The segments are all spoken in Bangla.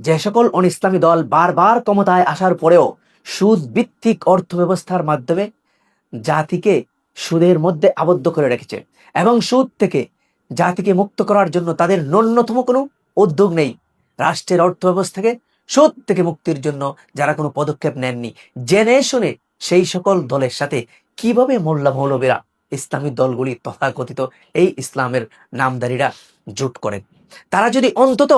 যে সকল অনিসলামী দল বারবার ক্ষমতায় আসার পরেও সুদ ভিত্তিক অর্থ ব্যবস্থার মাধ্যমে জাতিকে সুদের মধ্যে আবদ্ধ করে রেখেছে এবং সুদ থেকে জাতিকে মুক্ত করার জন্য তাদের ন্যূনতম কোনো উদ্যোগ নেই। রাষ্ট্রের অর্থ ব্যবস্থাকে সুদ থেকে মুক্তির জন্য যারা কোনো পদক্ষেপ নেননি, জেনে শুনে সেই সকল দলের সাথে কিভাবে মোল্লা মৌলবীরা, ইসলামী দলগুলি তথাকথিত এই ইসলামের নামধারীরা জোট করেন। তারা যদি অন্তত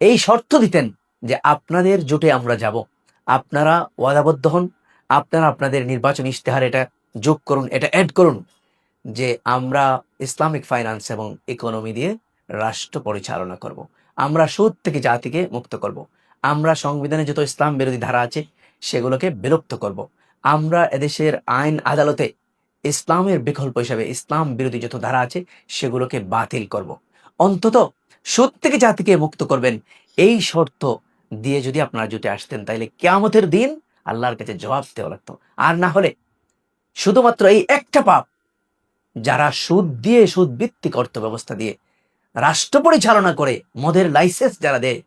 এই শর্ত দিতেন যে আপনাদের জোটে আমরা যাব, আপনারা ওয়াদাবদ্ধ হন, আপনারা আপনাদের নির্বাচন ইশতেহার এটা যোগ করুন, এটা অ্যাড করুন যে আমরা ইসলামিক ফাইন্যান্স এবং ইকোনমি দিয়ে রাষ্ট্র পরিচালনা করব, আমরা সুদ থেকে জাতিকে মুক্ত করব, আমরা সংবিধানে যত ইসলাম বিরোধী ধারা আছে সেগুলোকে বিলুপ্ত করব, আমরা এদেশের আইন আদালতে ইসলামের বিকল্প হিসাবে ইসলাম বিরোধী যত ধারা আছে সেগুলোকে বাতিল করব, অন্তত সুদ থেকে জাতিকে মুক্ত করবেন, এই শর্ত দিয়ে যদি আপনারা জুটে আসতেন তাইলে কিয়ামতের দিন আল্লাহর কাছে জবাব দেওয়া লাগতো। আর না হলে শুধুমাত্র এই একটা পাপ, যারা সুদ দিয়ে, সুদ ভিত্তিক অর্থ ব্যবস্থা দিয়ে রাষ্ট্র পরিচালনা করে, মদের লাইসেন্স যারা দেয়,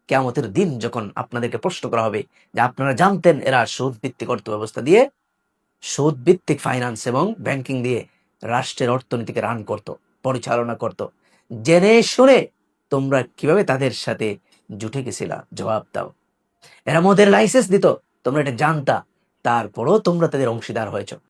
কিয়ামতের দিন যখন আপনাদেরকে প্রশ্ন করা হবে যে আপনারা জানতেন এরা সুদ ভিত্তিক অর্থ ব্যবস্থা দিয়ে, সুদ ভিত্তিক ফাইন্যান্স এবং ব্যাংকিং দিয়ে রাষ্ট্রের অর্থনীতিকে রান করত, পরিচালনা করত, জেনে শুনে তোমরা কিভাবে তাদের সাথে জুটে গেছিলা? জবাব দাও। এরা মদের লাইসেন্স দিত, তোমরা এটা জানতা, তারপরও তোমরা তাদের অংশীদার হয়েছ।